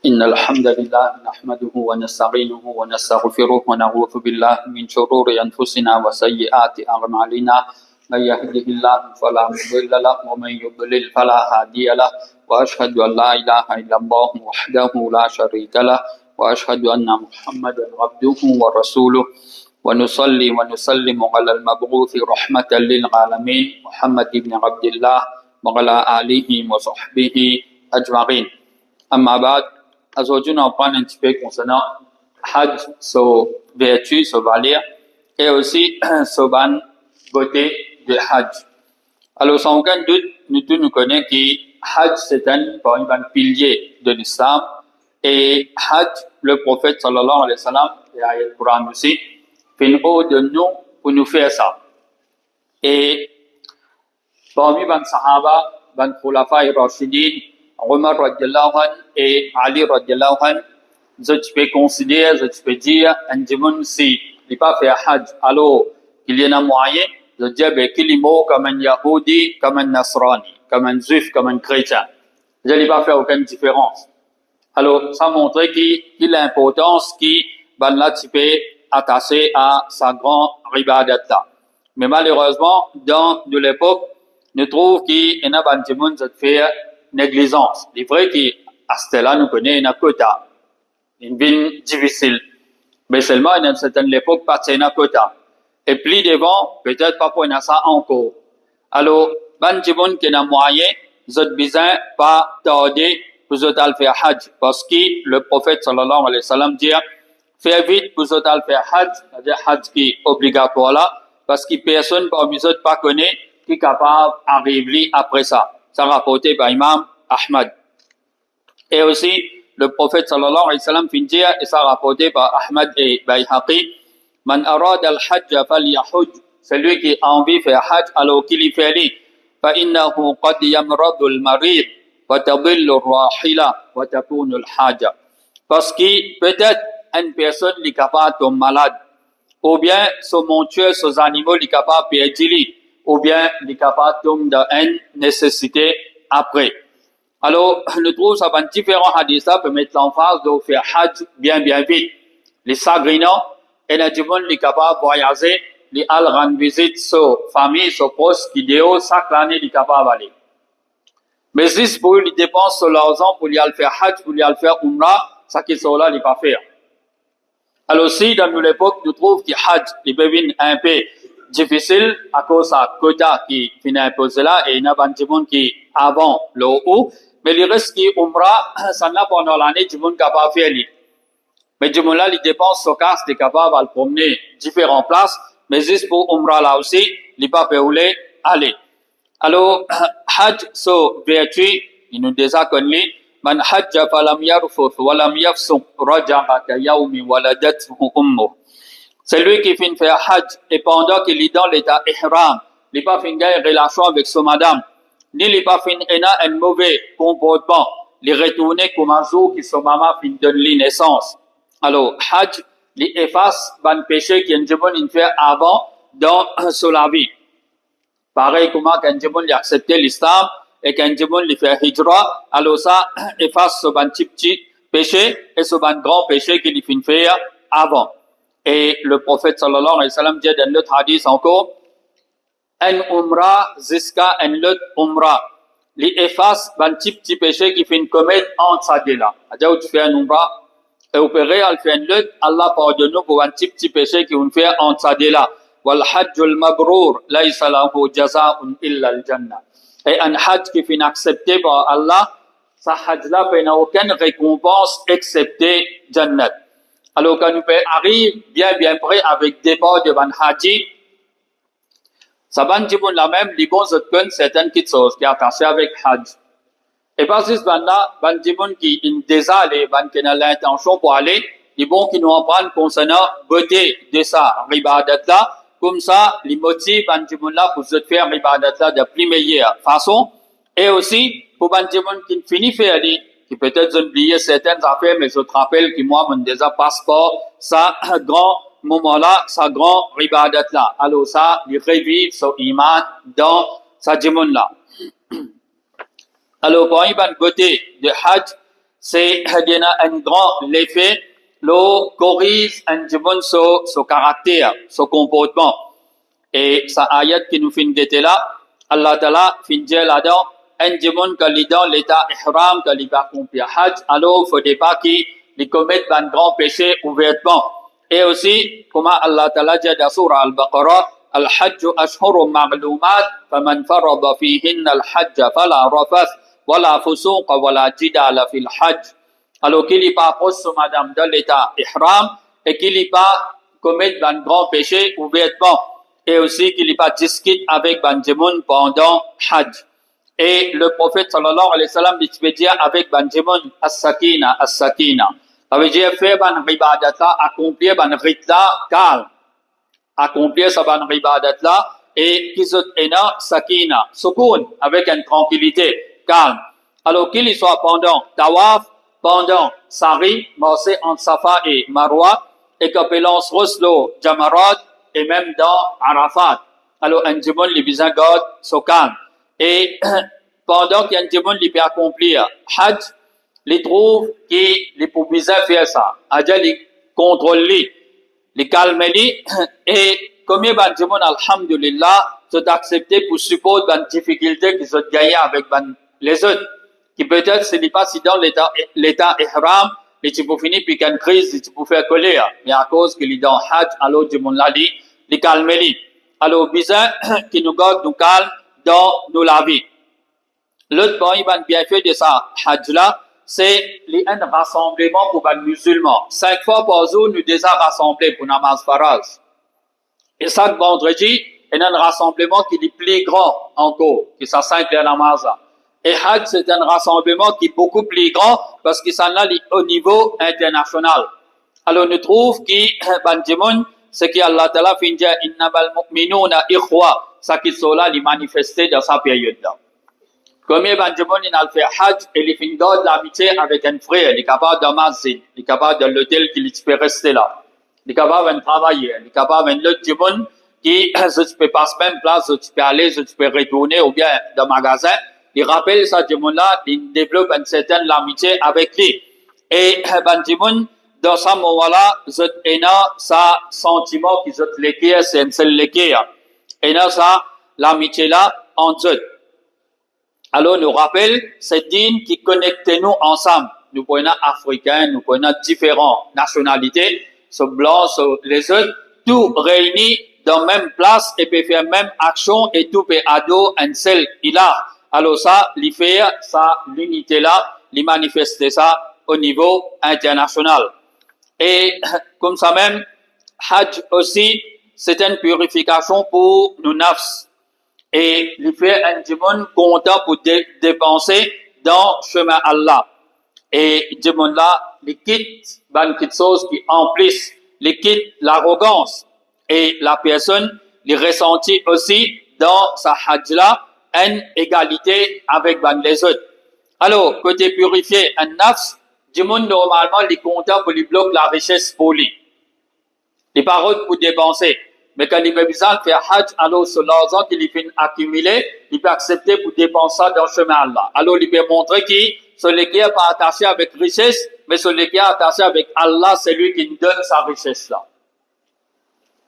إن الحمد لله نحمده ونستعينه ونستغفره ونعوذ بالله من شرور أنفسنا وسيئات أعمالنا من يهده الله فلا مضل له ومن يضلل فلا هادي له وأشهد أن لا إله إلا الله وحده لا شريك له وأشهد أن محمدا عبده ورسوله ونصلي ونسلم على المبعوث رحمة للعالمين محمد بن عبد الله وعلى آله وصحبه أجمعين. أما بعد, aujourd'hui on va prendre un petit peu concernant Hajj, sa vertu, sa valeur et aussi sa bonne beauté de Hajj. Alors sans aucun doute, nous tous nous connaissons que Hajj c'est un pilier de l'islam et Hajj, le prophète sallallahu alayhi wa sallam, et à le Coran aussi, fait une ode de nous pour nous faire ça. Et parmi les Sahaba, les Khulafa et Rashidin, Omar radiallahu anh et Ali radiallahu anh, je peux considérer, je peux dire, un dimanche si il n'a pas fait Hajj, alors qu'il y en a moyen, je dis qu'il est mort comme un Yahudi, comme un Nasrani, comme un Juif, comme un chrétien. Je n'ai pas fait aucune différence. Alors, ça montre qu'il a l'importance qui va là tu peux attacher à sa grande ibadat là. Mais malheureusement, dans de l'époque, nous trouvons qu'il y a un dimanche de faire négligence. Il est vrai qu'à ce là nous connaissons un quota. Une vie difficile. Mais seulement, à une certaine époque, pas de un quota. Et plus devant, peut-être pas pour ça encore. Alors, ban jibon qui n'a moyen, vous êtes besoin pas tarder pour vous faire Hajj. Parce que le prophète sallallahu alayhi wa sallam dit, faites vite pour vous faire Hajj, c'est-à-dire Hajj qui est obligatoire là, parce que personne parmi vous pas connaît qui est capable d'arriver après ça. Ça rapporté par Imam Ahmad. Et aussi, le prophète sallallahu alayhi wa sallam finit dire, et ça rapporté par Ahmad et Bayhaqi, Man arad al-hajj falyahujj, celui qui a envie de faire Hajj, alors qu'il y fait lui, فإنه قد يمرض المريض وتضل الراحلة وتكون الحاجة. Parce que peut-être une personne est capable de tomber malade, ou bien son montueux, ses animaux est capable de perdre, ou bien il est capable de tomber dans une nécessité après. Alors, nous trouvons ça dans différents hadiths pour mettre l'emphase de faire Hajj bien vite. Les sagrinants, et les gens qui sont capables de voyager, les aller rendre visite sur famille, sur proches, qui déo, chaque année, ils sont capables d'aller. Mais si pour eux, ils dépensent sur l'argent pour aller faire Hajj, pour aller faire Umrah, ça qu'ils sont là, ils ne peuvent pas faire. Alors, si dans l'époque, nous trouvons que Hajj, il peut venir un peu difficile à cause de quota qui finit imposé là, et il y a des gens qui avant le haut, mais le reste qui Umrah, ça n'a pas pendant l'année, les gens ne peuvent pas faire. Mais du moment là, les dépenses sont casse, t'es capable de le promener différentes places, mais juste pour Umrah là aussi, les pas peuvent aller. Alors, Hajj, so, vertu, il nous déjà connu, man hajja falam yarfuth, walam yafsuq, raja'a ka yawmi waladathu ummuh. Celui qui finit faire Hajj, et pendant qu'il est dans l'état ihram, il pas fin une relation avec son madame, ni il pas fin un mauvais comportement, il retourne comme un jour que son maman fin donne la naissance. Alors, Hajj, il efface ban péché qui est fait avant dans la vie. Pareil comme quand il a accepté l'islam et quand il fait hijra, alors ça efface ce ban petit péché et ce ban grand péché qu'il a fait avant. Et le prophète sallallahu alayhi wa sallam dit dans l'autre hadith encore, un umrah jusqu'à un autre umrah. Il efface ban petit péché qu'il fait commettre entre sa là. C'est-à-dire tu fais un umrah, et opérer al fait un autre, Allah pardonne pour un petit péché qu'on fait entre sa là. Wal hajjul mabrur laysa lahu jazaa'un illa al jannah. Et un hajj qui fait accepté par Allah, sa hajj là n'a aucune récompense excepté jannat. Alors quand nous arrivons bien près avec départ de ban haji, ça va dire la même, les bons autres certaines petites choses qui sont attachées avec hajj. Et pas juste ban dibon qui ont déjà allé, qui ont l'intention pour aller, les bons qui nous apprennent concernant beauté de ça, ribadat là, comme ça, les motifs ban dibon là pour se faire ribadat là de plus meilleure façon, et aussi pour ban dibon qui finit faire aller, qui peut-être ont oublié certaines affaires, mais je te rappelle que moi, mon déjà passeport, ça, grand moment là, ça grand ribadat là. Alors ça, il revive son iman dans sa dibon là. Alors, pour une bonne beauté de Hajj, c'est un grand l'effet, le corrige un jibun son caractère, son comportement. Et sa ayat qui nous finit d'être là, Allah Ta'ala finit là-dedans, un jibun qui est dans l'état ihram, qui est accompli hajj, alors il ne faut pas qu'il commette un grand péché ouvertement. Et aussi, comme Allah Ta'ala dit dans Surah Al-Baqarah, Al-Hajj ashhurun ma'lumat, faman farada fihinna al-hajj fala rafath, wala fusuq, wala jidala fil hajj. Alors qu'il n'est pas proche de madame dans l'état ihram, et qu'il n'est pas commettre un grand péché ouvertement, et aussi qu'il n'est pas discute avec Banjimoun pendant hajj. Et le prophète sallallahu alayhi wa sallam dit avec Banjimoun as-sakina, as-sakina. Ça veut dire faire ban ibadat là, accomplir ban rite là, calme. Accomplir sa ban ibadat là, et qu'ils ena sakina, sukun, avec une tranquillité, calme. Alors qu'il soit pendant tawaf, pendant sari, marcher entre Safa et Marwa, et que lance Roslo, Jamarat, et même dans Arafat. Alors un jibon li bizan God, so calme. Et pendant qu'il y a un jibon li peut accomplir hajj, les trouve qui les pour bizan faire ça. Adja les contrôle les calme et combien ban jibon alhamdulillah, sont acceptés pour supporter ban difficulté qu'ils ont gagné avec ban les autres. Qui peut-être ce n'est pas si dans l'état ihram, et tu peux finir puis qu'une crise, tu peux faire colère. Mais à cause qu'il est dans hajj, alors du monde l'a dit, les calme. Alors, bizarre, qui nous garde, nous calme dans la vie. L'autre point, il va bien fait de ça, hajj là, c'est un rassemblement pour les musulmans. 5 fois par jour, nous déjà rassemblés pour namaz faraz. Et chaque vendredi, il y a un rassemblement qui est plus grand encore, qui ça 5 les namaz. Et hajj, c'est un rassemblement qui est beaucoup plus grand parce que ça est au niveau international. Alors, nous trouvons que Banjimoun, c'est qu'Allah Ta'ala finit dire innamal mu'minuna ikhwa, ça qui sont là, les manifester dans sa période-là. Combien Banjimoun, il a fait hajj et il finit de l'amitié avec un frère, il est capable de masjid, il est capable de l'hôtel qu'il peut rester là. Il est capable de travailler, il est capable de l'autre Jimoun qui, tu peux passer même place, tu peux aller, tu peux retourner ou bien dans le magasin. Il rappelle ça, Jimoun-là, il développe une certaine amitié avec lui. Et Banjimoun, dans ce moment-là, il a sa sentiment qui est l'équerre, c'est un seul l'équerre. Il a ça, l'amitié-là, entre eux. Alors, nous rappelle, c'est digne qui connecte nous ensemble. Nous prenons africains, nous prenons différentes nationalités, ce blanc, les autres, tout réunis dans la même place et peut faire même action et tout peut ado un seul ilah. Alors ça, l'y faire, ça, l'unité-là, l'y manifester ça au niveau international. Et comme ça même, hajj aussi, c'est une purification pour nos nafs. Et l'y faire un jibon content pour dépenser dans le chemin Allah. Et jibon là, l'y quitte, ben quelque chose qui emplisse, l'y quitte l'arrogance. Et la personne, l'y ressentit aussi dans sa hajj là, une égalité avec les autres. Alors, côté purifié, un nafs, du monde normalement, les comptants pour les bloquer la richesse pour lui. Les paroles pour dépenser. Mais quand il veut besoin faire hajj, alors sur l'argent qu'il fait accumuler, il peut accepter pour dépenser dans le chemin Allah. Alors, il peut montrer qu'il, celui qui n'est pas attaché avec richesse, mais celui qui est attaché avec Allah, c'est lui qui nous donne sa richesse là.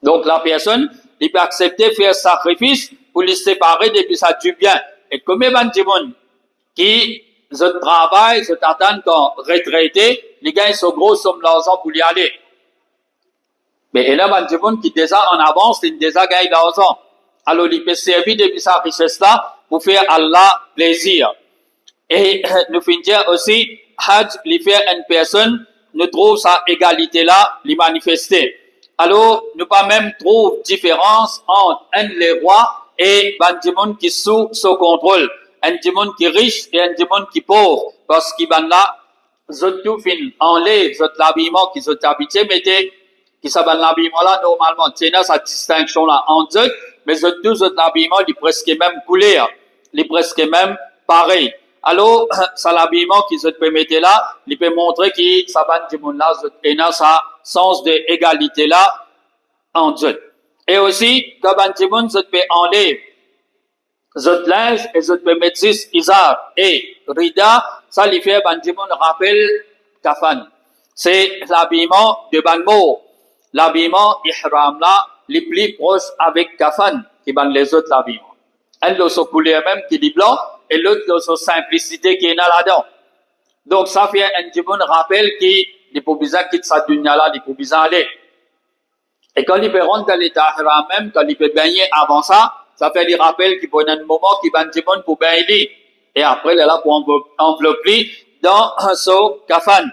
Donc, la personne, il peut accepter faire sacrifice pour les séparer depuis ça du bien. Et comme il y a des gens qui travaillent, se attendent quand retraités, les gars, ils sont gros sommes l'argent pour y aller. Mais il y a des gens qui déjà en avance, ils déjà gagnent l'argent. Alors, il peut servir depuis sa richesse-là pour faire Allah plaisir. Et nous finissons aussi, hajj, il fait une personne, nous trouve sa égalité-là, les manifester. Alors, nous pas même trouve différence entre un les rois et un démon qui sous son contrôle, un démon qui est riche et un démon qui est pauvre, parce qu'il va là, tout fin enlève l'habillement qui sont habitués, mettez, qui s'appelle l'habillement là, normalement, c'est là sa distinction là entre eux, mais tout l'habillement, il est presque même couleur, il est presque même pareil. Alors, ça l'habillement qui se permettait là, il peut montrer que ça va du monde là, et dans sa sens de égalité là, entre eux. Et aussi, quand du monde se peut enlever, zot linge et zot peut mettre izar et rida, ça lui fait Banjimon rappel kafan. C'est l'habillement de Banmo, l'habillement ihram là, les plus proches avec kafan, qui ban les autres l'habillement. Un de son couleur même qui dit blanc, et l'autre de son simplicité qui est là-dedans. Donc ça fait un bon rappel qui, les pobizans quittent sa dunya là, les pobizans aller. Et quand il peut rentrer dans l'état ihram même, quand il peut baigner avant ça fait les rappels qui prennent un moment qui ban bon pour baigner. Et après, il est là pour envelopper dans son kafan.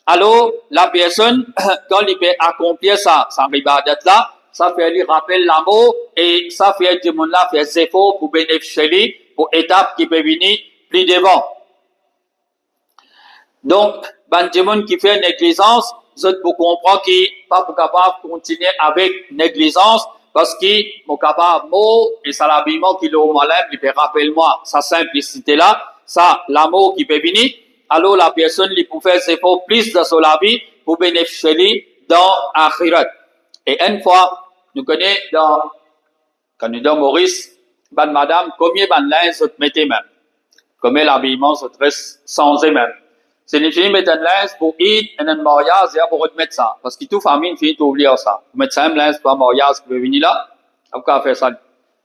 Alors, la personne, quand il peut accomplir sa ribadat là, ça fait lui rappel l'amour et ça fait du monde là faire des efforts pour bénéficier pour étape qui peut venir plus devant. Donc, Banjimon qui fait négligence, vous pour comprendre qu'il n'est pas capable de continuer avec négligence parce qu'il est capable mot et ça l'habillement qu'il a au malin, il peut rappeler moi sa simplicité là, ça l'amour qui peut venir. Alors la personne lui peut faire ses efforts plus de son vie pour bénéficier dans Akhirat. Et une fois, nous connaissons quand nous dans Maurice, ban madame, combien ban linge vous mettez même? Combien l'habillement se reste sans même? C'est une fille mettre un linge pour ir et un mariage et pour remettre ça. Parce que toute famille finit d'oublier ça. Vous mettez ça un linge pour un mariage qui veut venir là, vous pouvez faire ça.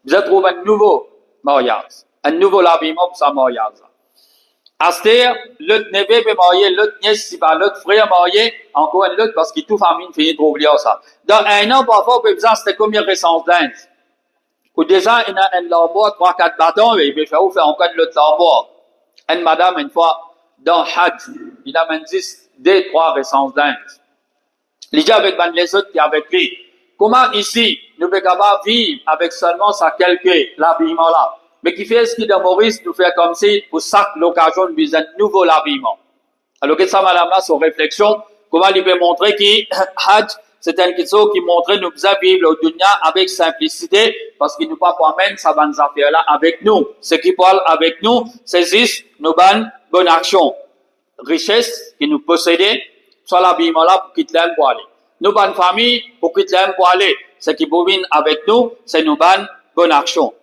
Vous avez trouvé un nouveau mariage, un nouveau habillement pour sa mariage. Astir, l'autre neveu peut marier, l'autre nièce, si pas l'autre frère marié, encore un autre parce que toute famille finit d'oublier ça. Dans un an, parfois, par exemple, c'était combien de récents d'Inde? Ou déjà, il y a un lambeau, 3-4 bâtons, et il peut faire encore l'autre lambeau. Une madame, une fois, dans Hajj, il a même 10, 3 récents d'Inde. Les gens avec les autres qui avec lui. Comment ici, nous sommes capables de vivre avec seulement ça quelques l'habillement là? Mais qui fait ce qui dans Maurice nous fait comme si, pour chaque l'occasion, nous avons un nouveau habillement. Alors que ça, madame là, son réflexion, comment il peut montrer que Hajj, c'est une question qui montre nous besoin vivre le dunya avec simplicité, parce qu'il nous pas promène sa bonne affaire là avec nous. Ce qui parle avec nous, c'est juste nos bonnes actions. Richesse qui nous possédait, soit l'habillement là pour quitter l'aime pour aller. Nos bonnes familles pour quitter l'aime pour aller. Ce qui bovine avec nous, c'est nos bonnes actions.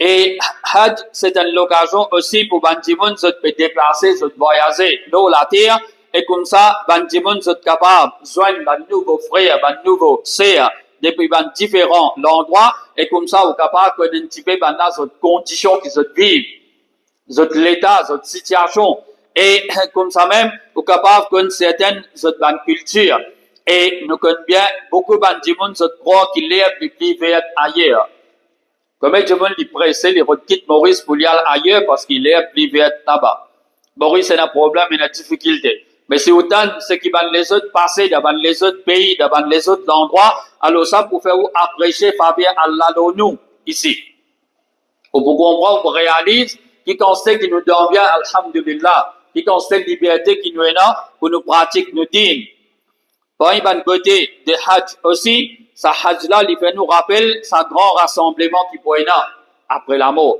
Et Hajj, c'est une occasion aussi pour Banjimoun se déplacer, se voyager dans la terre. Et comme ça, Banjimoun se capable de joindre un nouveau frère, un nouveau sœur, depuis différents endroits. Et comme ça, vous capable d'identifier cette condition qui se vivent, cette l'état, cette situation. Et comme ça même, vous capable de certaines cultures. Et nous connaissons bien beaucoup Banjimoun se croient qu'il est plus vers ailleurs. Comme tout le monde est pressé, il quitte Maurice pour aller ailleurs parce qu'il est plus vers là-bas. Maurice a un problème et une difficulté. Mais c'est autant ce qui va les autres passer, dans les autres pays, dans les autres endroits, alors ça pour faire apprécier Fabien Allah de nous, ici. Pour comprendre, pour réaliser, qui constate qu'il nous donne bien, alhamdulillah, qui constate la liberté qui nous est là, pour nous pratiquer nos dîmes. Pour une côté de Hajj aussi, sa Hajj là, il fait nous rappeler sa grand rassemblement qui pourrait là, après la mort.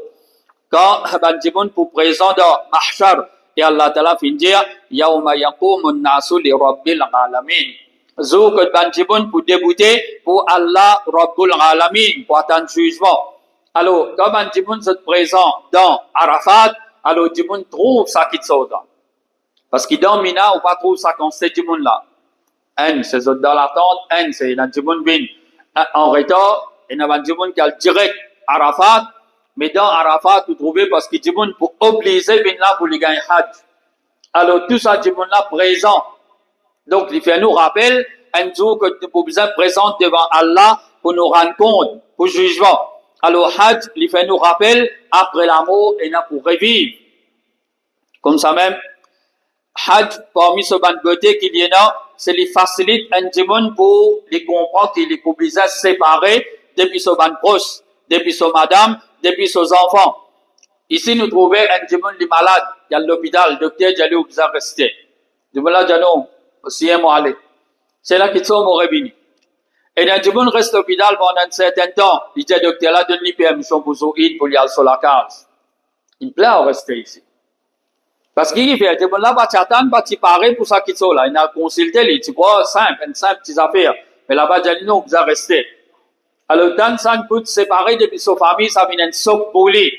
Quand Banjimoun pour présent dans Mahshar, et Allah Ta'ala fin dire, Yawma yaqumun nasu li rabbil alamin. Zou que Banjimoun pour débuter pour Allah Rabbul Alamin, pour attendre jugement. Alors, quand Banjimoun se présent dans Arafat, alors Banjimoun trouve ça qui se là. Parce qu'il dans Mina, on va trouver ça quand c'est Banjimoun là. Un, c'est dans l'attente, un, c'est Banjimoun vient en retard, et Banjimoun qui a le direct Arafat, mais dans Arafat, vous trouvez parce que Djimoun pour obliger bien là pour les gagner Hajj. Alors tout ça, Djimoun là présent. Donc, il fait nous rappel un jour que nous pouvons être présents devant Allah pour nous rendre compte, pour jugement. Alors Hajj, il fait nous rappel après la mort et là pour revivre. Comme ça même, Hajj, parmi ce ban beauté qu'il y a là, c'est les facilite un Djimoun pour les comprendre qu'il est obligé de se séparer depuis ce ban proche, depuis ce madame, depuis ses enfants. Ici, nous trouvons un Djimoun qui est malade, il y a l'hôpital, le docteur Djalou où vous a resté. Djimoun là, Djalou, aussi un mot aller. C'est là qu'ils sont revenu. Et un Djimoun reste à l'hôpital pendant un certain temps. Il dit, docteur là, donne-lui permission pour Zoïd, pour y aller sur la case. Il plaît à rester ici. Parce qu'il fait, Djimoun là, pas t'attendre, pas t'y parer pour ça qu'ils sont là. Il a consulté les petits quoi, une simple petite affaire. Mais là-bas, Djalou, vous a resté. Alors, dans 5 coups séparés depuis sa famille, ça vient un soc pour lui.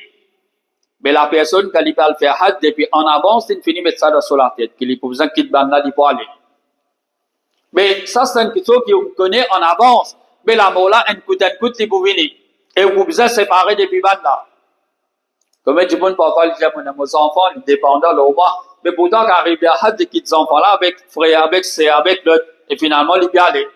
Mais la personne, quand il parle faire hajj, depuis en avance, il finit de mettre ça sur la tête, qu'il est pour besoin qu'il ban là, il peut aller. Mais ça, c'est une question qu'on connaît en avance. Mais la mort là, un coup, il peut venir. Et vous besoin de séparer depuis ban là. Comme je dis, parfois, je dis à mes enfants, ils dépendent là au moins. Mais pourtant, quand arrive à hajj, qu'ils enfants là, avec frère, avec sœur, avec l'autre, et finalement, il peut aller.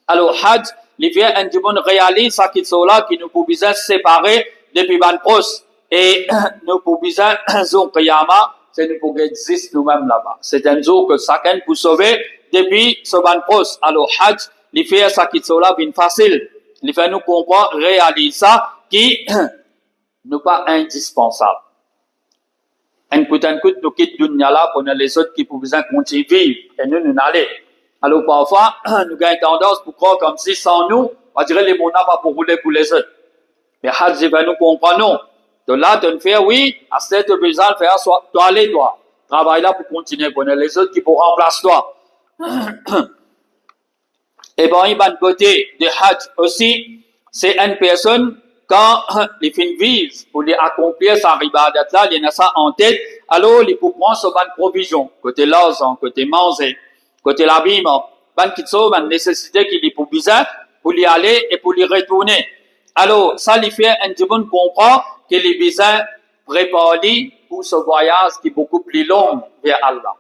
Alors, hajj, il vient un petit peu réaliser ça qui sont là, qui nous pouvons besoin de séparer depuis ban proche. Et nous pouvons besoin de Qiyamah, c'est nous pouvons exister nous-mêmes là-bas. C'est un jour que chacun peut sauver depuis ce ban proche. Alors, hajj, il fait ça qui sont là, bien facile. Il fait nous comprendre, réaliser ça, qui n'est pas indispensable. Un coup, nous quittons dunya là pour les autres qui peuvent besoin continuer vivre. Et nous allons. Alors, parfois, nous avons tendance pour croire comme si sans nous, on dirait les mondes pas pour rouler pour les autres. Mais hajj, il va nous comprendre, non. De là, tu fais, oui, à cette besoin de faire, soit, toi, allez, toi. Travaille là pour continuer, pour les autres qui pourront remplacer toi. Et bon, il y a un côté de hajj aussi, c'est une personne, quand les fins visent pour les accomplir sa ibadat là, il y a ça en tête, alors il peut prendre sa bonne provision, côté l'argent, côté manger, côté l'habillement, ban qui sont une nécessité qu'il est pour besoin, pour y aller et pour y retourner. Alors, ça lui fait un petit peu comprendre qu'il est besoin préparer pour ce voyage qui est beaucoup plus long vers Allah.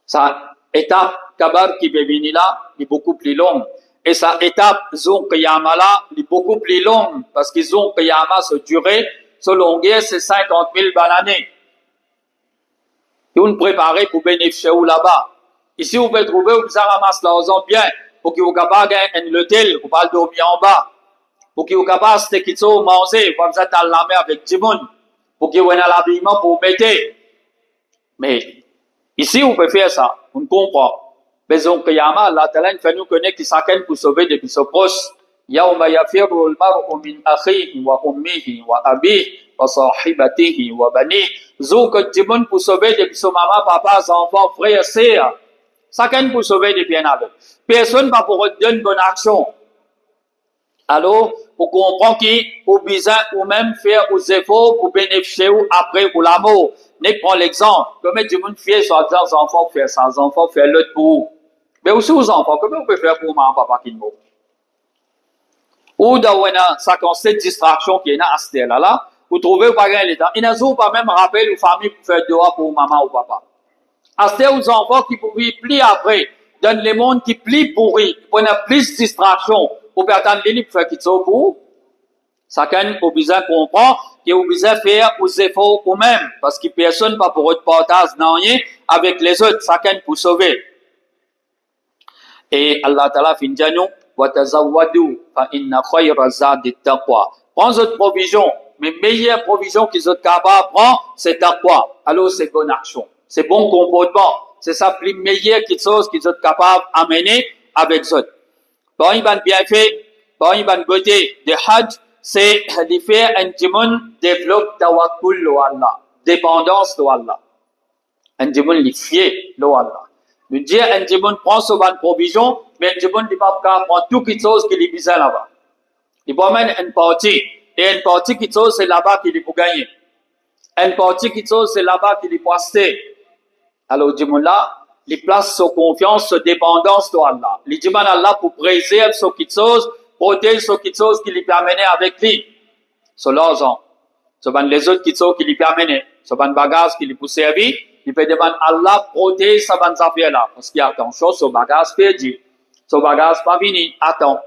Sa étape Kabar qui va venir là est beaucoup plus longue. Et sa étape Zon Qiyamah là est beaucoup plus longue parce que Zon Qiyamah se durée, se longueur, c'est 50 000 années. Et on prépare pour bénéficier là-bas. Ici, vous pouvez trouver, vous ramassez l'argent bien pour que vous capable un hôtel, vous pouvez dormir en bas. Pour que vous capable de quitter manger, vous avez à la mer avec du monde. Pour que vous ayez l'habillement pour vous mettre. Mais ici, vous pouvez faire ça. On comprend. Mais donc, Qiyamah, Allah Ta'ala fait nous connaître que chacun peut sauver depuis ce proche. Yawma yafirru al-mar'u min akhihi wa ummihi wa abihi wa sahibatihi wa banihi. Zouk du monde pour sauver depuis son maman, papa, enfants, frères, sœurs. Chacun peut sauver depuis un avec. Personne ne va pour donner une bonne action. Alors, pour comprendre qu'il faut besoin ou même faire aux efforts pour bénéficier ou après pour l'amour. N'est prend l'exemple. Comment du monde fait soit des enfants faire ça, les enfants faire l'autre pour vous. Mais aussi aux enfants, comment vous pouvez faire pour maman, papa qui meurt? Ou dans ça constate distraction qui est là à ce là, vous trouvez pas gain l'état. Il n'a pas même rappel aux familles pour faire dehors pour maman ou papa. À ce aux enfants qui pouvaient plier après, dans le monde qui plie pourri, pour n'a plus de distraction, pour attendre les pour faire quitter pour vous. Chacun a besoin de comprendre qu'il a besoin de faire aux efforts eux-mêmes, parce que personne ne va pour être partage dans rien avec les autres, chacun pour sauver. Et Allah Ta'ala fin dit nous, wa tazawwadu fa inna khayra zadi taqwa. Prends votre provision, mais meilleure provision qu'ils sont capables de prendre, c'est taqwa. Alors c'est bonne action, c'est bon comportement, c'est ça plus meilleur quelque chose qu'ils sont capables d'amener avec eux. Bon, il va bien fait, bon, il va beauté de hajj, c'est de faire un djimoun développe tawakkul lo Allah, dépendance lo Allah. Un djimoun li fier lo Allah. Nous dit un djimoun prend sa bonne provision, mais un djimoun ne pas prendre tout quelque chose qui est besoin là-bas. Il peut même une partie, et une partie quelque chose c'est là-bas qu'il est pour gagner. Une partie quelque chose c'est là-bas qu'il est pour acheter. Alors djimoun là, il place sa confiance, sa dépendance de Allah. Il demande à Allah pour préserver ce quelque chose, protéger ce quelque chose qui lui permet avec lui. C'est l'argent. C'est les autres quelque chose qui lui permet. C'est un bagage qui lui peut servir. Il peut demander à Allah protéger sa bonne affaire là. Parce qu'il y a attention, ce bagage perdu. Ce bagage pas fini. Attends.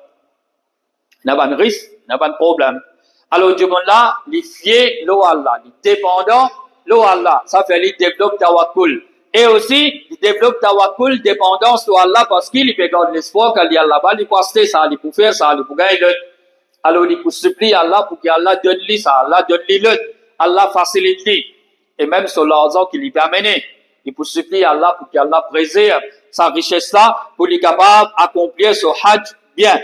Il n'y a pas de risque, il n'y a pas de problème. Alors, du monde là, il fier l'eau Allah. Il dépendant l'eau Allah. Ça fait qu'il développe tawakkul. Et aussi, il développe tawakkul, dépendance de Allah, parce qu'il peut garder l'espoir qu'il y a là-bas, il peut acheter ça, il peut faire ça, il peut gagner l'autre. Alors, il peut supplier Allah pour qu'Allah donne lui ça, Allah donne lui l'autre, Allah facilite lui. Et même sur l'argent qu'il lui permet, il peut supplier Allah pour qu'Allah préserve sa richesse là, pour lui capable d'accomplir ce hajj bien.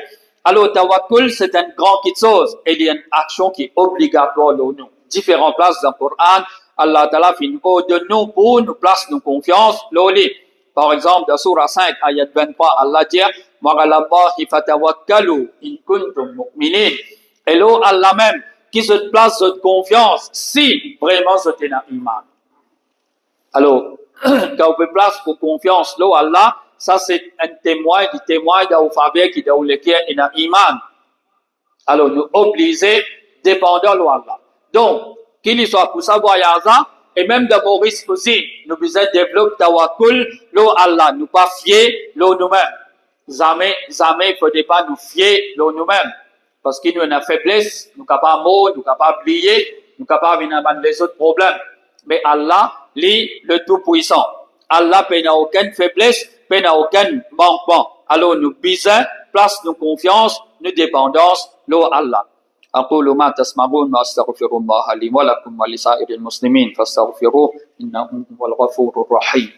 Alors, tawakkul, c'est une grande chose, et il y a une action qui est obligatoire dans nous. Différentes places dans le Coran, Allah Ta'ala fait de nous pour nous place nos confiance, l'oli. Par exemple, dans Surah 5, ayat 23, Allah dit, وَعَلَى اللَّهِ فَتَوَكَّلُوا إِن كُنتُم مُؤْمِنِينَ. Et là, Allah même, qui se place de confiance, si vraiment c'est un iman. Alors, quand on peut place pour confiance, là, Allah, ça c'est un témoin, du témoin d'Aufabé qui doit le faire un iman. Alors, nous obliger, dépendant de Allah. Donc, qu'il soit pour savoir ça, et même de Maurice aussi, nous devons développer tawakkul, là, Allah, nous pas fier, là, nous-mêmes. Jamais, il ne faut pas nous fier, là, nous-mêmes. Parce qu'il nous a une faiblesse, nous ne sommes pas morts, nous ne sommes pas oubliés, nous ne sommes pas venir les autres problèmes. Mais Allah, lui, le Tout-Puissant. Allah n'a aucune faiblesse, n'a aucun manquement. Alors, nous bisons, place nos confiance, nos dépendances, là, Allah. أقول ما تسمعون وأستغفر الله لي ولكم ولسائر المسلمين فاستغفروه إنه هو الغفور الرحيم.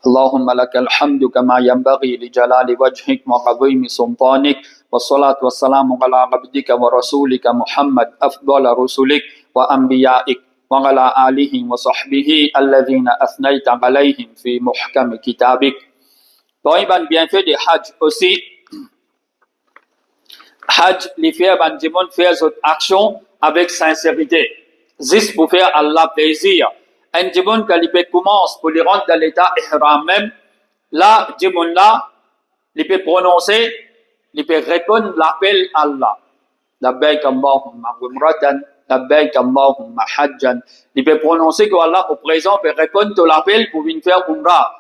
اللهم لك الحمد كما ينبغي لجلال وجهك وعظيم سلطانك والصلاة والسلام على عبدك ورسولك محمد أفضل رسلك وأنبيائك وعلى آله وصحبه الذين أثنيت عليهم في محكم كتابك. Parmi les bienfaits du Hajj aussi, Hajj, les faire des actions avec sincérité, juste pour faire Allah plaisir. Un djibon qui commence pour les rendre dans l'état ihram même, là, djibon là, il peut prononcer, il peut répondre l'appel Allah. Labbaik Allahumma umratan, labbaik Allahumma hajjan. Il peut prononcer que Allah au présent peut répondre à l'appel pour venir faire umrah.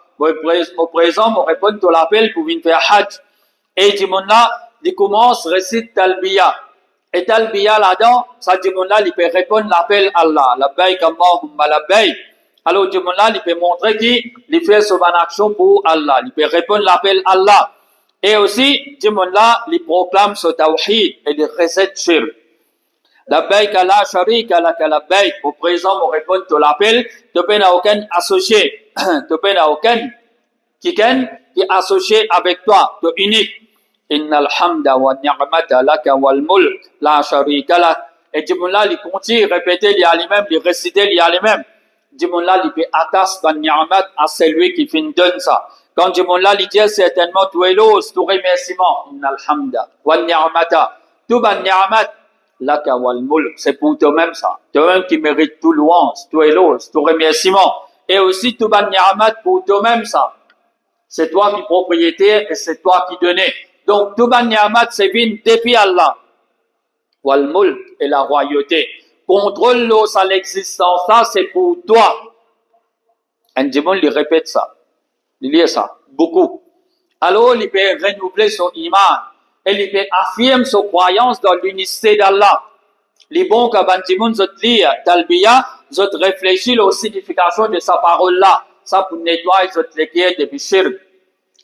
Au présent, on répond à l'appel pour venir faire hajj. Et djibon là, il commence récite talbiya. Et talbiya là-dedans, ça djibon là, il peut répondre l'appel Allah. Labbaik Allahumma labbaik. Alors djibon là, il peut montrer qu'il fait son action pour Allah. Il peut répondre l'appel Allah. Et aussi, djibon là, il proclame ce tawhid et il recette shirk. Labbaik la sharika laka labbaik. Au présent, on répond à l'appel. Tu peux n'a aucun associé. Tu peux n'a aucun qui est associé avec toi. Tu es unique. Innal hamda wa ni'mata laka wal mulk la sharika lak. Et djibon là, il continue répéter les lui-même, il réciter les lui-même. Djibon là, il peut attacher la ni'mat à celui qui finit donne ça. Quand djibon là, il dit certainement tout éloge, tout remerciement. Innal hamda wa ni'mata. Tout ban ni'mat laka wal mulk. C'est pour toi-même ça. Toi-même qui mérite tout louange, tout éloge, tout remerciement. Et aussi tout ban ni'mat pour toi-même ça. C'est toi qui propriétaire et c'est toi qui donnais. Donc, tout ban ni'mat, c'est venu depuis Allah. Wal mulk et la royauté. Contrôle l'eau, ça l'existence, ça c'est pour toi. Un démon lui répète ça. Il lit ça, beaucoup. Alors, il peut renouveler son iman. Et il peut affirmer sa croyance dans l'unicité d'Allah. Les bons que ban démon zot lit, talbiya, zot réfléchit aux significations de sa parole là. Ça pour nettoyer zot l'équerre depuis shirk.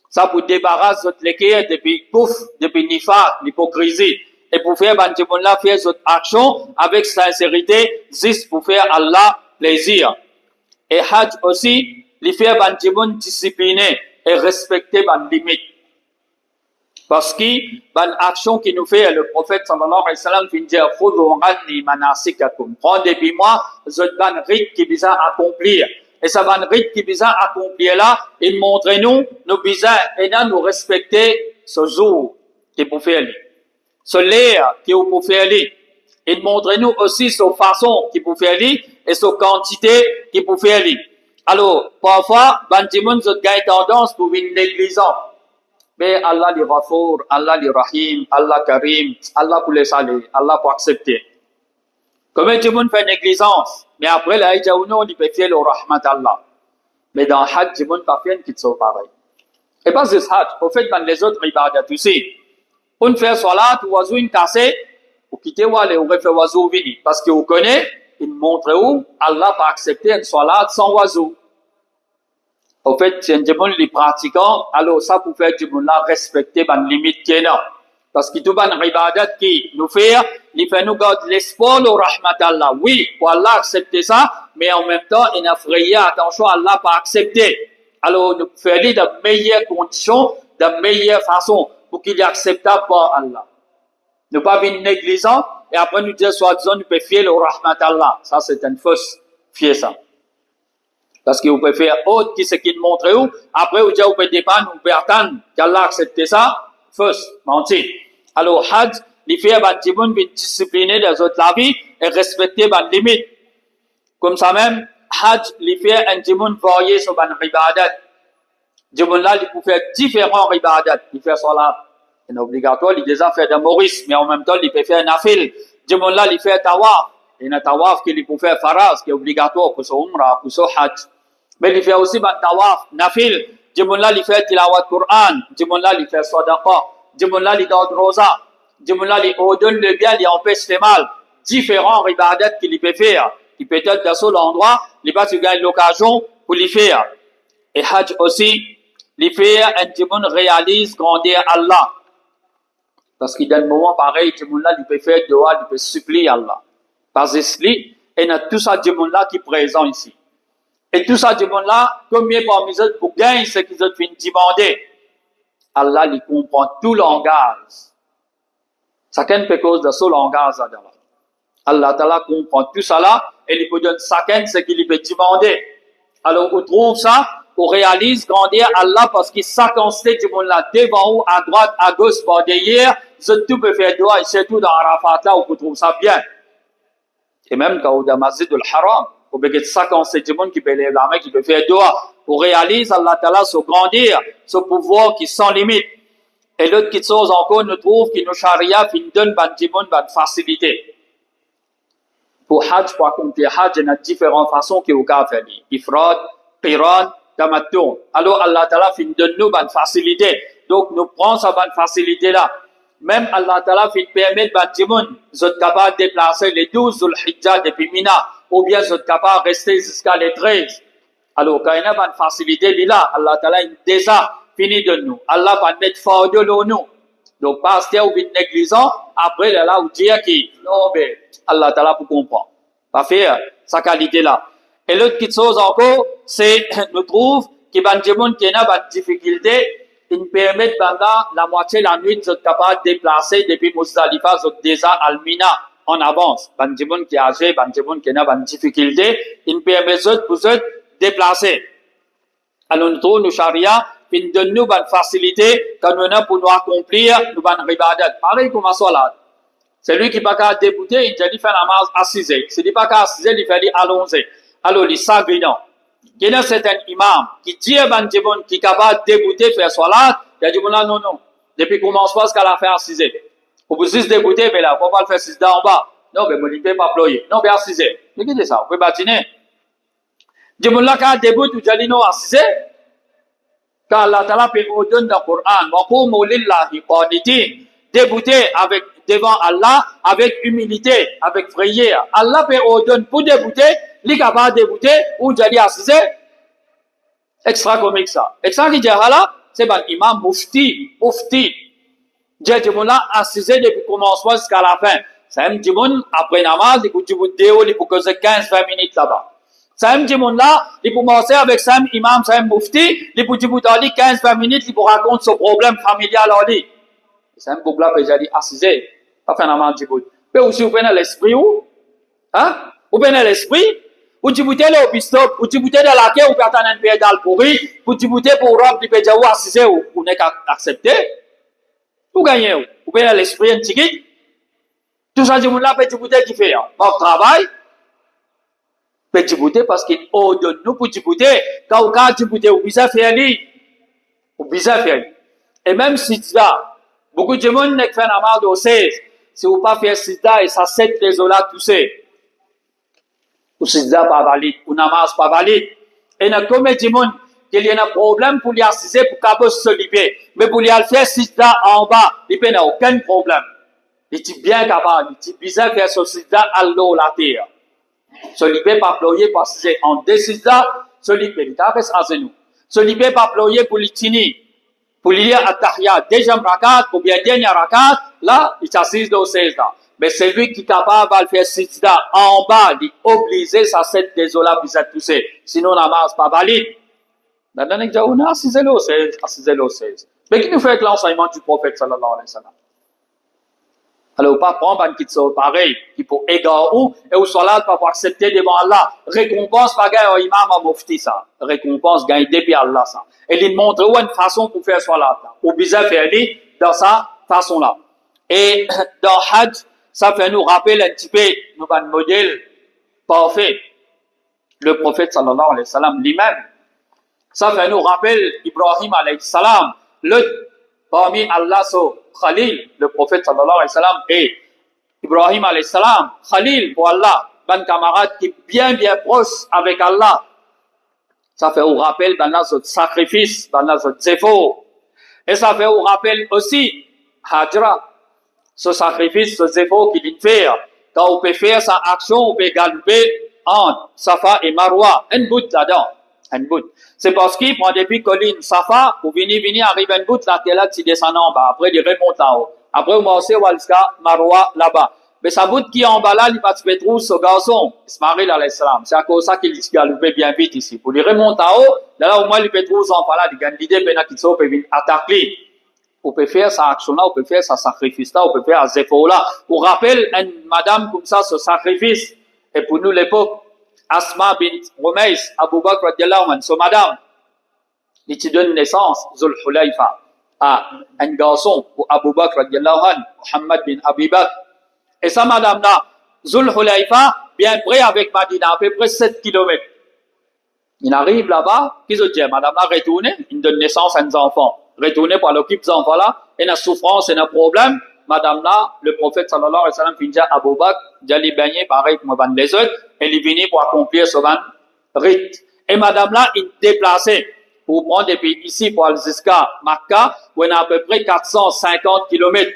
Ça pour débarrasser zot l'équerre depuis kouf, depuis nifaq, l'hypocrisie. Et pour faire ban djibon là, faire cette action avec sincérité, juste pour faire Allah plaisir. Et Hajj aussi, les faire ban djibon discipliné et respecter ban limite. Parce que ban action qui nous fait le prophète sallallahu alayhi wa sallam fin dire khudhu anni manasikakum. Prends depuis moi, cette ban rite qui vise à accomplir. Et ça ban rite qui vise à accomplir là, il montre nous vise et nous respecter ce jour qui pour faire lui. Ce l'air qui vous faire aller. Et montrez-nous aussi sa façon qui vous faire aller et sa quantité qui vous faire aller. Alors, parfois, bandimon zot gagne tendance pour une négligence. Mais Allah li Ghafour, Allah li Rahim, Allah Karim, Allah pour les saler, Allah pour accepter. Comme tout le monde fait négligence, mais après la Aïjaouno, il peut faire le Rahmat Allah. Mais dans Hajj, tout le monde pas fait qui soit pareil. Et pas juste Hajj, au fait, dans les autres ibadat aussi. On fait salat, oiseau une cassé, ou quitter ou refait oiseau vini. Parce que vous connaissez, il montre où Allah va accepter une salat sans oiseau. Au fait, c'est un démon les pratiquants, alors ça pour faire du là respecter une limite qui est là. Parce que tout ban ibadat qui nous fait, il fait nous garder l'espoir au rahmat Allah. Oui, pour Allah accepter ça, mais en même temps, il a frayé attention, Allah pas accepter. Alors, nous faisons de meilleures conditions, de meilleure façon. pour qu'il est acceptable par Allah. Ne pas venir négligent et après nous dire soi-disant nous pouvons fier au rahmat Allah. Ça c'est une fausse fier ça. Parce que vous pouvez faire autre qui ce qu'il montre où, après vous dire vous pouvez dépendre, vous pouvez attendre qu'Allah accepte ça, fausse, mentir. Alors Hajj, il fait un petit monde discipliner des autres la vie et respecter les limites. Comme ça même, Hajj, il fait un petit monde varié sur les ibadat. Le monde là, il peut faire différents ibadat. Il fait salat, c'est obligatoire, il déjà fait de Maurice, mais en même temps, il peut faire nafil. Le monde là, il fait tawaf. Il y a un tawaf qu'il peut faire faraz, qui est obligatoire pour son umrah, pour son Hajj. Mais il fait aussi un tawaf, nafil. Le monde là, il fait tilawat Qur'an. Le monde là, il fait sadaqa. Le monde là, il donne rosa. Le monde là, il ordonne le bien, il empêche le mal. Différents ibadat qu'il peut faire. Il peut être dans ce endroit, il va se gagner l'occasion pour les faire. Et Hajj aussi, les faire, un démon réalise grandir Allah. Parce qu'il y a un moment pareil, le démon là, il peut faire dua, il peut supplier Allah. Parce que et il y a tout ça démon là qui est présent ici. Et tout ça démon là, combien parmi eux pour gagner ce qu'ils ont fait demander. Allah, il comprend tout langage. Chacun peut cause de ce langage là. Allah Ta'ala comprend tout ça là, et il peut donner chacun ce qu'il peut demander. Alors, on trouve ça, on réalise grandir Allah parce qu'il s'accoste du monde là, devant ou, à droite, à gauche, par derrière, tout peut faire doigt, et surtout dans Arafat là, on trouve ça bien. Et même quand on est dans Masjid al-Haram, on peut s'accoster du monde qui peut lever la main, qui peut faire doigt. On réalise Allah Ta'ala se grandir, ce pouvoir qui sans limite. Et l'autre qui chose encore, nous trouve qu'il nous charia, qu'il nous donne du monde, facilité. Pour Hajj, pour accomplir Hajj, il y a différentes façons qu'il y a faire. Ifrad, Qiran, Tamattu. Alors Allah Ta'ala fait de nous une facilité. Donc nous prenons cette facilité-là. Même Allah Ta'ala fait permettre à tout le monde d'être capable de déplacer les 12 Dhul-Hijjah depuis Mina, ou bien d'être capable de rester jusqu'à les 13. Alors quand il y a une facilité, là, Allah Ta'ala a déjà fini de nous. Allah va mettre fort de nous. Donc, pasteur ou bien négligent, après, là, où dire qui, non, mais, Allah Ta'ala pour comprendre. Pas faire sa qualité là. Et l'autre petite chose encore, c'est, nous trouve, qu'il y a des gens qui ont une difficulté, ils permettent, la moitié de la nuit, d'être capable de déplacer depuis Muzdalifa, déjà Al-Mina, en avance. Des gens qui sont âgés, des gens qui ont une difficulté, ils permettent de vous déplacer. Alors, nous trouvons, nous charia, il donne nous une facilité quand nous avons pour nous accomplir nous une ibadat. Pareil comme ça là. C'est lui qui pas qu'à débuter, il dit faire la namaz à 6 heures. C'est pas qu'à 6 heures, il fait à 11 heures. Alors, il s'agréant. Il y a certains imams qui disent qui est capable de débuter faire salat, il dit non, non. Depuis commence pas qu'à la faire à 6 heures. Vous pouvez juste débuter, mais là, on va le faire 6 heures en bas. Non, mais vous ne pouvez pas ployer. Non, mais à 6 heures. Regardez ça, vous pouvez patiner. Il dit qu'à débuter, vous dit non à 6 heures. Car Allah Ta'ala peut ordonner dans le Coran, wa qumu lillahi qanitin, débuter avec, devant Allah, avec humilité, avec prière. Allah peut ordonner pour débuter, les capables de débuter, ou d'aller assiser. Extra comique ça. Extra qui dit là, c'est ben imam mufti. Dit là, assiser depuis le commencement jusqu'à la fin. C'est un petit monde, après namaz, il faut que vous déo, il faut que c'est 15-20 minutes là-bas. Sam Djimoun-là, il peut commencer avec Sam Imam, Sam Mufti, il peut dire 15-20 minutes, il peut raconter son problème familial en lui. Sam Boubla peut dire, assisé, pas faire un amant Djibout. Mais aussi, vous venez à l'esprit où? Hein? Vous venez à l'esprit? Vous Djibouté le bistop, vous Djibouté de la quai, vous pouvez attendre un peu dans pourri, vous Djibouté pour robe, il peut dire, vous assisé, vous n'êtes qu'à accepter. Vous gagnez, vous venez à l'esprit un ticket. Tout ça, Djimoun-là peut Djibouté qui fait, votre travail. Peut Djibouté parce qu'il ordonne nous pour Djibouté. Quand on Djibouté, on bisa faire lui. On bisa faire. Et même si ça, beaucoup de monde n'est fait un amal de 16. Si vous pas faire sida et ça 7 désolat tout c'est. Ou sida pas valide, ou namaz pas valide. Et n'a comme de monde qu'il y a un problème pour lui assister pour qu'à se libérer. Mais pour lui faire sida en bas, il n'y a aucun problème. Il est bien capable, il est bien faire ce sida à l'eau la terre. Celui qui pas ployer parce que en décision, celui qui est à genoux. Celui qui pas ployer pour l'itini, pour lire at-tahiyat, deuxième rakat, ou bien dernière rakat, là, il s'assise dans 16 là. Mais celui qui est capable de faire sida en bas, il est obligé, ça c'est désolé, puis ça touché. Sinon, la masse pas valide. Dans le on a assisé le 16, assisé le 16. Mais qui nous fait avec l'enseignement du prophète sallallahu alayhi wa sallam? Alors, pas prendre un petit saut pareil, qui pour égarer ou, et au salat, pas pour accepter devant Allah. Récompense, pas gagner au imam à mufti, ça. Récompense, gagner depuis Allah, ça. Et il montre une façon pour faire salat, là. Ou bizarre faire dans sa façon-là. Et dans Hajj, ça fait nous rappeler un petit peu, nous, un modèle parfait. Le prophète sallallahu alayhi wa sallam lui-même. Ça fait nous rappeler Ibrahim alayhi salam, parmi Allah, Khalil, le prophète sallallahu alayhi wa sallam, et Ibrahim alayhi salam, Khalil pour Allah, un camarade qui est bien proche avec Allah. Ça fait nous rappeler notre sacrifice, notre effort. Et ça fait nous rappeler aussi Hajra, ce sacrifice, ce effort qu'il fait. Quand on peut faire sa action, on peut galoper entre Safa et Marwa, un bout là-dedans. Un bout. C'est parce qu'il prend depuis collines Safa, pour venir arriver un bout là, là, tu descends en bas. Après, il remonte en haut. Après, on va aussi Walska, Marwa, là-bas. Mais sa bout qui est en bas là, il va se trouver ce garçon, Ismaël alayhi salam. C'est à cause de ça qu'il galopait bien vite ici. Pour lui remonter en haut, là, au moins, il peut trouver son enfant là, il gagne l'idée, il peut venir attaquer. On peut faire sa action là, on peut faire sa sacrifice là, on peut faire sa effort là. On rappelle une madame comme ça, ce sacrifice. Et pour nous, l'époque, Asma bint Rumais, Abu Bakr radiallahu anhu, so madame, il te donne naissance, Zul Hulayfa, à un garçon pour Abu Bakr radiallahu anhu, Muhammad bin Abi Bakr. Et sa madame là, Zul Hulayfa, bien près avec Madina, à peu près 7 km. Il arrive là-bas, qu'est-ce que dit? Madame là retourne, il donne naissance à un enfant. Retourner pour l'occuper des enfants là, et la souffrance, et le problème. Madame là, le prophète sallallahu alayhi wa sallam finit à Abu Bakr, d'aller baigner pareil comme les autres, et il vient pour accomplir ce rite. Et madame là, il déplaçait pour prendre depuis ici pour aller jusqu'à Makkah, où il y a à peu près 450 km.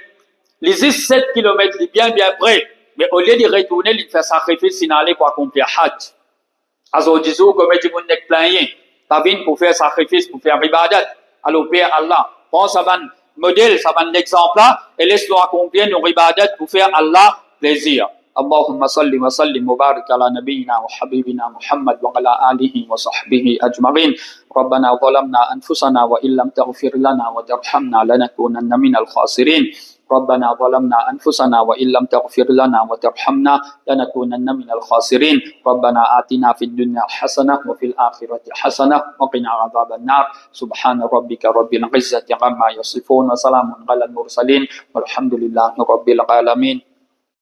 Les 7 km, il est bien près. Mais au lieu de retourner, il fait sacrifice, il allait pour accomplir Hajj. Alors, disons, comme il dit, vous n'êtes plein, pas venu pour faire sacrifice, pour faire ibadat. Alors, Père Allah, prends ça modèle, ça va un exemple là, et laisse-nous accomplir nos ibadat pour faire Allah plaisir. اللهم صل وسلم وبارك على نبينا وحبيبنا محمد وعلى آله وصحبه أجمعين. ربنا ظلمنا أنفسنا وإن لم تغفر لنا وترحمنا لنكونن من الخاسرين. ربنا ظلمنا أنفسنا وإن لم تغفر لنا وترحمنا لنكونن من الخاسرين. ربنا آتنا في الدنيا حسنة وفي الآخرة حسنة وقنا عذاب النار. سبحان ربك رب العزة عما يصفون وسلام على المرسلين والحمد لله رب العالمين.